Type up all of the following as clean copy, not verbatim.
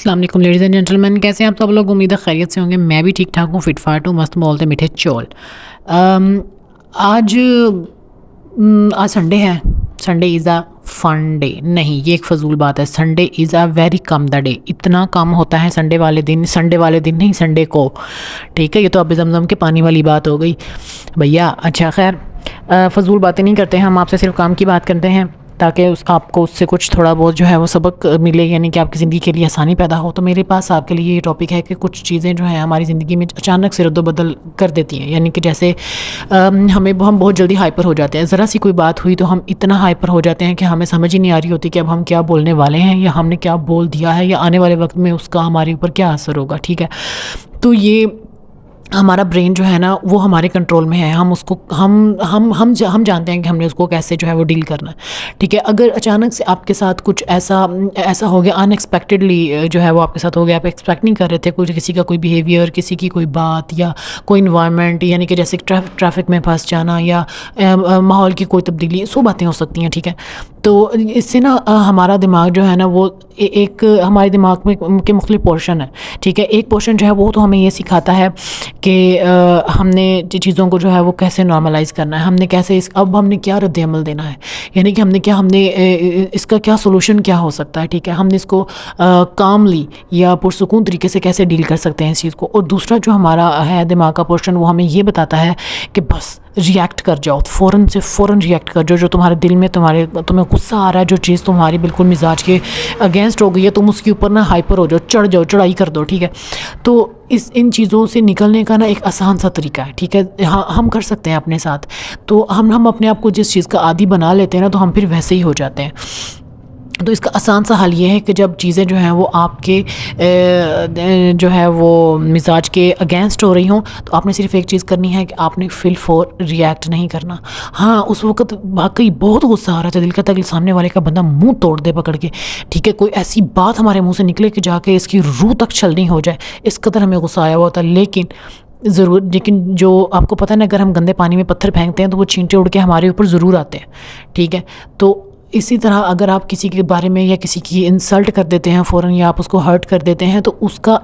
السلام علیکم ladies and gentleman, کیسے ہیں آپ سب لوگ؟ امید ہے خیریت سے ہوں گے. میں بھی ٹھیک ٹھاک ہوں، فٹ فاٹ ہوں، مست بولتے میٹھے چول. آج سنڈے ہے. سنڈے از اے فن ڈے. نہیں، یہ ایک فضول بات ہے. Sunday is a very come the day. اتنا کم ہوتا ہے سنڈے والے دن نہیں، سنڈے کو. ٹھیک ہے، یہ تو اب زمزم کے پانی والی بات ہو گئی بھیا. اچھا خیر، فضول باتیں نہیں کرتے ہیں ہم. آپ سے صرف کام کی بات کرتے ہیں تاکہ آپ کو اس سے کچھ تھوڑا بہت جو ہے وہ سبق ملے، یعنی کہ آپ کی زندگی کے لیے آسانی پیدا ہو. تو میرے پاس آپ کے لیے یہ ٹاپک ہے کہ کچھ چیزیں جو ہیں ہماری زندگی میں اچانک سے رد و بدل کر دیتی ہیں. یعنی کہ جیسے ہم بہت جلدی ہائپر ہو جاتے ہیں. ذرا سی کوئی بات ہوئی تو ہم اتنا ہائپر ہو جاتے ہیں کہ ہمیں سمجھ ہی نہیں آ رہی ہوتی کہ اب ہم کیا بولنے والے ہیں، یا ہم نے کیا بول دیا ہے، یا آنے والے وقت میں اس کا ہمارے اوپر کیا اثر ہوگا. ٹھیک ہے، تو یہ ہمارا برین جو ہے نا وہ ہمارے کنٹرول میں ہے. ہم اس کو ہم جانتے ہیں کہ ہم نے اس کو کیسے جو ہے وہ ڈیل کرنا ہے. ٹھیک ہے، اگر اچانک سے آپ کے ساتھ کچھ ایسا ہو گیا، ان ایکسپیکٹڈلی جو ہے وہ آپ کے ساتھ ہو گیا، آپ ایکسپیکٹ نہیں کر رہے تھے، کسی کا کوئی بیہیویئر، کسی کی کوئی بات، یا کوئی انوائرمنٹ، یعنی کہ جیسے ٹریفک میں پھنس جانا، یا ماحول کی کوئی تبدیلی، سو باتیں ہو سکتی ہیں. ٹھیک ہے، تو اس سے نا ہمارا دماغ جو ہے نا وہ ایک ہمارے دماغ میں کے مختلف پورشن ہے. ٹھیک ہے، ایک پورشن جو ہے وہ تو ہمیں یہ سکھاتا ہے کہ ہم نے چیزوں کو جو ہے وہ کیسے نارملائز کرنا ہے، ہم نے کیسے اب ہم نے کیا رد عمل دینا ہے، یعنی کہ ہم نے اس کا کیا سولوشن کیا ہو سکتا ہے. ٹھیک ہے، ہم نے اس کو کاملی یا پرسکون طریقے سے کیسے ڈیل کر سکتے ہیں اس چیز کو. اور دوسرا جو ہمارا ہے دماغ کا پورشن، وہ ہمیں یہ بتاتا ہے کہ بس ریئیکٹ کر جاؤ، فوراً ریئیکٹ کر جاؤ. جو تمہارے دل میں تمہیں غصہ آ رہا ہے، جو چیز تمہاری بالکل مزاج کے اگینسٹ ہو گئی ہے، تم اس کے اوپر نا ہائپر ہو جاؤ، چڑھ جاؤ، چڑھائی کر دو. ٹھیک ہے، تو ان چیزوں سے نکلنے کا نا ایک آسان سا طریقہ ہے. ٹھیک ہے، ہم کر سکتے ہیں اپنے ساتھ. تو ہم اپنے آپ کو جس چیز کا عادی بنا لیتے ہیں نا، تو ہم پھر ویسے ہی ہو جاتے ہیں. تو اس کا آسان سا حل یہ ہے کہ جب چیزیں جو ہیں وہ آپ کے جو ہے وہ مزاج کے اگینسٹ ہو رہی ہوں، تو آپ نے صرف ایک چیز کرنی ہے کہ آپ نے فل فور ریئیکٹ نہیں کرنا. ہاں، اس وقت واقعی بہت غصہ آ رہا تھا، دل کا تک سامنے والے کا بندہ منہ توڑ دے پکڑ کے. ٹھیک ہے، کوئی ایسی بات ہمارے منہ سے نکلے کہ جا کے اس کی روح تک چھلنی ہو جائے، اس قدر ہمیں غصہ آیا ہوا تھا. لیکن جو آپ کو پتہ ہے نا، اگر ہم گندے پانی میں پتھر پھینکتے ہیں تو وہ چھینٹے اڑ کے ہمارے اوپر ضرور آتے ہیں. ٹھیک ہے، تو اسی طرح اگر آپ کسی کے بارے میں یا کسی کی انسلٹ کر دیتے ہیں فوراً، یا آپ اس کو ہرٹ کر دیتے ہیں، تو اس کا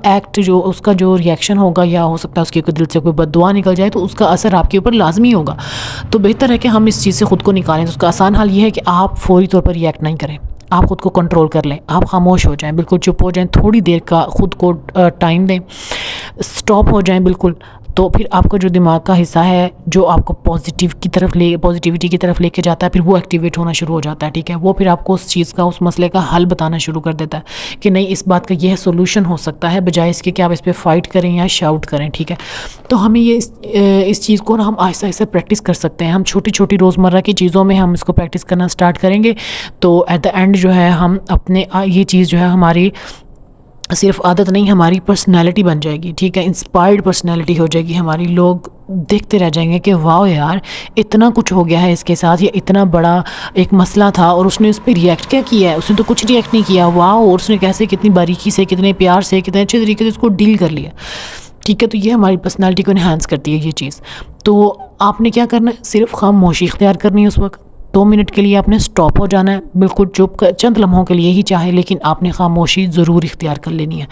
اس کا جو ریئیکشن ہوگا، یا ہو سکتا ہے اس کے دل سے کوئی بد دعا نکل جائے، تو اس کا اثر آپ کے اوپر لازمی ہوگا. تو بہتر ہے کہ ہم اس چیز سے خود کو نکالیں. تو اس کا آسان حل یہ ہے کہ آپ فوری طور پر ریئیکٹ نہیں کریں، آپ خود کو کنٹرول کر لیں، آپ خاموش ہو جائیں، بالکل چپ ہو جائیں، تھوڑی دیر کا خود کو ٹائم دیں، سٹاپ ہو جائیں بالکل. تو پھر آپ کا جو دماغ کا حصہ ہے جو آپ کو پازیٹیوٹی کی طرف لے کے جاتا ہے، پھر وہ ایکٹیویٹ ہونا شروع ہو جاتا ہے. ٹھیک ہے، وہ پھر آپ کو اس چیز کا، اس مسئلے کا حل بتانا شروع کر دیتا ہے کہ نہیں، اس بات کا یہ سولوشن ہو سکتا ہے، بجائے اس کے کہ آپ اس پہ فائٹ کریں یا شاؤٹ کریں. ٹھیک ہے، تو ہمیں اس چیز کو نا ہم آہستہ آہستہ پریکٹس کر سکتے ہیں. ہم چھوٹی چھوٹی روزمرہ کی چیزوں میں ہم اس کو پریکٹس کرنا سٹارٹ کریں گے، تو ایٹ دا اینڈ جو ہے ہم اپنے یہ چیز جو ہے ہماری صرف عادت نہیں، ہماری پرسنالٹی بن جائے گی. ٹھیک ہے، انسپائرڈ پرسنالٹی ہو جائے گی ہماری. لوگ دیکھتے رہ جائیں گے کہ واو یار، اتنا کچھ ہو گیا ہے اس کے ساتھ، یہ اتنا بڑا ایک مسئلہ تھا اور اس نے اس پہ ریئیکٹ کیا کیا ہے، اس نے تو کچھ ریئیکٹ نہیں کیا. واو، اور اس نے کیسے، کتنی باریکی سے، کتنے پیار سے، کتنے اچھے طریقے سے اس کو ڈیل کر لیا. ٹھیک ہے، تو یہ ہماری پرسنالٹی کو انہانس کرتی ہے یہ چیز. تو آپ نے کیا کرنا ہے، صرف خاموشی اختیار کرنی ہے. اس وقت 2 منٹ کے لیے آپ نے سٹاپ ہو جانا ہے، بالکل چپ، چند لمحوں کے لیے ہی چاہے، لیکن آپ نے خاموشی ضرور اختیار کر لینی ہے.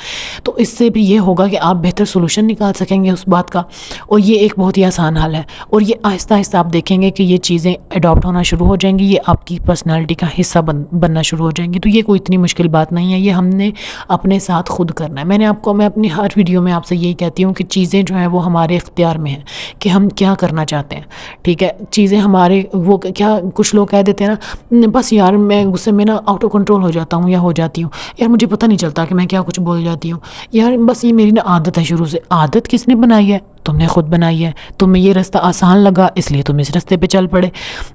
تو اس سے بھی یہ ہوگا کہ آپ بہتر سولوشن نکال سکیں گے اس بات کا. اور یہ ایک بہت ہی آسان حل ہے، اور یہ آہستہ آہستہ آپ دیکھیں گے کہ یہ چیزیں اڈاپٹ ہونا شروع ہو جائیں گی، یہ آپ کی پرسنالٹی کا حصہ بننا شروع ہو جائیں گی. تو یہ کوئی اتنی مشکل بات نہیں ہے، یہ ہم نے اپنے ساتھ خود کرنا ہے. میں اپنی ہر ویڈیو میں آپ سے یہی کہتی ہوں کہ چیزیں جو ہیں وہ ہمارے اختیار میں ہیں کہ ہم کیا کرنا چاہتے ہیں. ٹھیک ہے، چیزیں ہمارے وہ کیا، کچھ لوگ کہہ دیتے ہیں نا، بس یار میں غصے میں نا آؤٹ آف کنٹرول ہو جاتا ہوں یا ہو جاتی ہوں، یار مجھے پتہ نہیں چلتا کہ میں کیا کچھ بول جاتی ہوں، یار بس یہ میری نا عادت ہے شروع سے. عادت کس نے بنائی ہے؟ تم نے خود بنائی ہے. تمہیں یہ رستہ آسان لگا اس لیے تم اس رستے پہ چل پڑے،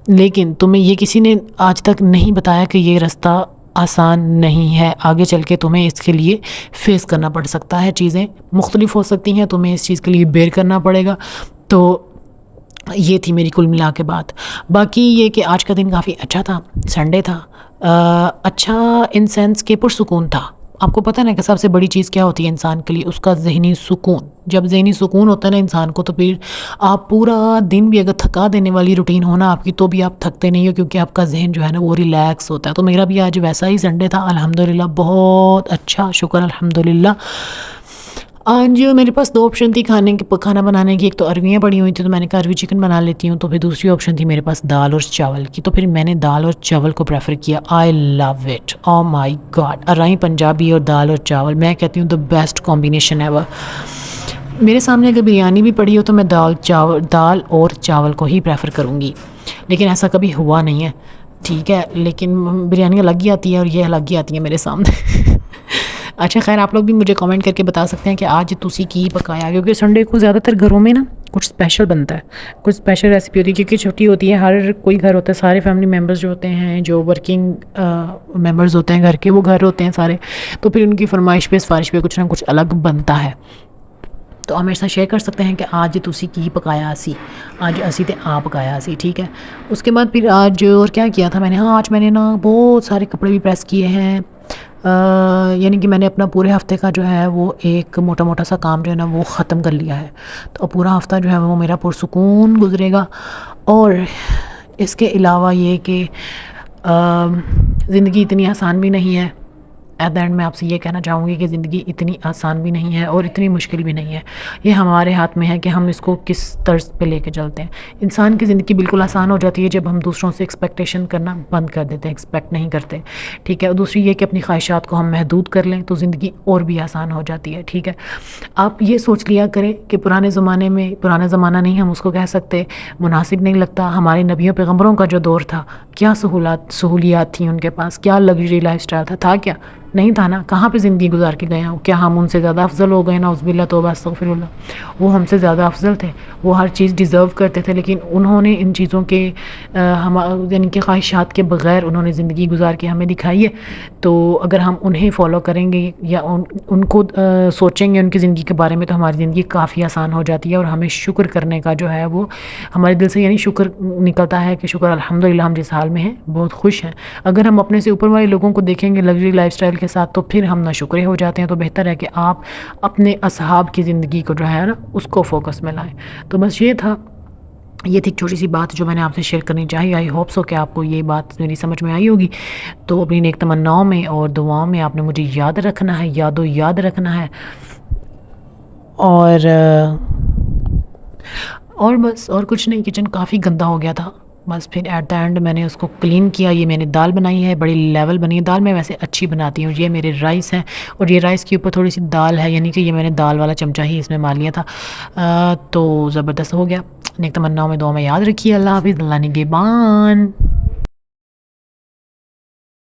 لیکن تمہیں یہ کسی نے آج تک نہیں بتایا کہ یہ رستہ آسان نہیں ہے. آگے چل کے تمہیں اس کے لیے فیس کرنا پڑ سکتا ہے، چیزیں مختلف ہو سکتی ہیں، تمہیں اس چیز کے لیے بیئر کرنا پڑے گا. تو یہ تھی میری کل ملا کے بات. باقی یہ کہ آج کا دن کافی اچھا تھا، سنڈے تھا. اچھا ان سینس کہ پرسکون تھا. آپ کو پتہ نا کہ سب سے بڑی چیز کیا ہوتی ہے انسان کے لیے؟ اس کا ذہنی سکون. جب ذہنی سکون ہوتا ہے نا انسان کو، تو پھر آپ پورا دن بھی اگر تھکا دینے والی روٹین ہو نا آپ کی، تو بھی آپ تھکتے نہیں ہو، کیونکہ آپ کا ذہن جو ہے نا وہ ریلیکس ہوتا ہے. تو میرا بھی آج ویسا ہی سنڈے تھا الحمدللہ، بہت اچھا، شکر الحمدللہ. آج میرے پاس 2 آپشن تھی کھانا بنانے کی. ایک تو ارویاں پڑی ہوئی تھیں تو میں نے کہا اروی چکن بنا لیتی ہوں. تو پھر دوسری آپشن تھی میرے پاس دال اور چاول کی. تو پھر میں نے دال اور چاول کو پریفر کیا. I love it, oh my God. ارائی پنجابی اور دال اور چاول، میں کہتی ہوں دا بیسٹ کمبینیشن ایور. میرے سامنے اگر بریانی بھی پڑی ہو تو میں دال اور چاول کو ہی پریفر کروں گی، لیکن ایسا کبھی ہوا نہیں ہے، ٹھیک ہے. لیکن بریانی الگ ہی آتی ہے اور یہ الگ ہی آتی ہے میرے سامنے. اچھا خیر، آپ لوگ بھی مجھے کامنٹ کر کے بتا سکتے ہیں کہ آج تسی کی پکایا، کیونکہ سنڈے کو زیادہ تر گھروں میں نا کچھ اسپیشل بنتا ہے، کچھ اسپیشل ریسیپی ہوتی ہے، کیونکہ چھٹی ہوتی ہے. ہر کوئی گھر ہوتا ہے، سارے فیملی ممبرز جو ہوتے ہیں، جو ورکنگ ممبرز ہوتے ہیں گھر کے، وہ گھر ہوتے ہیں سارے. تو پھر ان کی فرمائش پہ سفارش پہ کچھ نہ کچھ الگ بنتا ہے. تو آپ میرے ساتھ شیئر کر سکتے ہیں کہ آج تسی کی پکایا سی، آج اسی تے آپ پکایا سی، ٹھیک ہے. اس کے بعد پھر آج اور کیا تھا میں نے، آج میں نے نا بہت سارے کپڑے بھی پریس کیے ہیں. یعنی کہ میں نے اپنا پورے ہفتے کا جو ہے وہ ایک موٹا سا کام جو ہے نا وہ ختم کر لیا ہے. تو پورا ہفتہ جو ہے وہ میرا پرسکون گزرے گا. اور اس کے علاوہ یہ کہ زندگی اتنی آسان بھی نہیں ہے. ایٹ دا اینڈ میں آپ سے یہ کہنا چاہوں گی کہ زندگی اتنی آسان بھی نہیں ہے اور اتنی مشکل بھی نہیں ہے. یہ ہمارے ہاتھ میں ہے کہ ہم اس کو کس طرز پہ لے کے چلتے ہیں. انسان کی زندگی بالکل آسان ہو جاتی ہے جب ہم دوسروں سے ایکسپیکٹیشن کرنا بند کر دیتے ہیں، ایکسپیکٹ نہیں کرتے، ٹھیک ہے. اور دوسری یہ کہ اپنی خواہشات کو ہم محدود کر لیں تو زندگی اور بھی آسان ہو جاتی ہے، ٹھیک ہے. آپ یہ سوچ لیا کریں کہ پرانا زمانہ نہیں ہم اس کو کہہ سکتے، مناسب نہیں لگتا. ہمارے نبیوں پیغمبروں کا جو دور تھا، کیا سہولیات تھیں ان کے پاس، کیا لگژری لائف سٹائل تھا کیا نہیں تھا نا. کہاں پہ زندگی گزار کے گئے ہیں؟ کیا ہم ان سے زیادہ افضل ہو گئے؟ نعوذ باللہ، توبہ استغفر اللہ. وہ ہم سے زیادہ افضل تھے، وہ ہر چیز ڈیزرو کرتے تھے، لیکن انہوں نے ان چیزوں کے یعنی کہ خواہشات کے بغیر انہوں نے زندگی گزار کے ہمیں دکھائی ہے. تو اگر ہم انہیں فالو کریں گے یا ان کو سوچیں گے ان کی زندگی کے بارے میں، تو ہماری زندگی کافی آسان ہو جاتی ہے. اور ہمیں شکر کرنے کا جو ہے وہ ہمارے دل سے یعنی شکر نکلتا ہے کہ شکر الحمدللہ ہم جس حال میں ہیں بہت خوش ہیں. اگر ہم اپنے سے اوپر والے لوگوں کو دیکھیں گے لگژری لائف سٹائل کے ساتھ تو پھر ہم ناشکرے ہو جاتے ہیں. تو بہتر ہے کہ آپ اپنے اصحاب کی زندگی کو جو ہے نا اس کو فوکس میں لائیں. تو بس یہ تھا، یہ تھی چھوٹی سی بات جو میں نے آپ سے شیئر کرنی چاہی. آئی ہوپ سو کہ آپ کو یہ بات میری سمجھ میں آئی ہوگی. تو اپنی نیک تمناؤں میں اور دعاؤں میں آپ نے مجھے یاد رکھنا ہے، یاد رکھنا ہے. اور بس اور کچھ نہیں. کچن کافی گندا ہو گیا تھا، بس پھر ایٹ دا اینڈ میں نے اس کو کلین کیا. یہ میں نے دال بنائی ہے، بڑی لیول بنی ہے. دال میں ویسے اچھی بناتی ہوں. یہ میرے رائس ہیں اور یہ رائس کے اوپر تھوڑی سی دال ہے، یعنی کہ یہ میں نے دال والا چمچہ ہی اس میں مار لیا تھا. تو زبردست ہو گیا. نیک تمناؤں میں دعا میں یاد رکھیے. اللہ حافظ، اللہ نگہبان.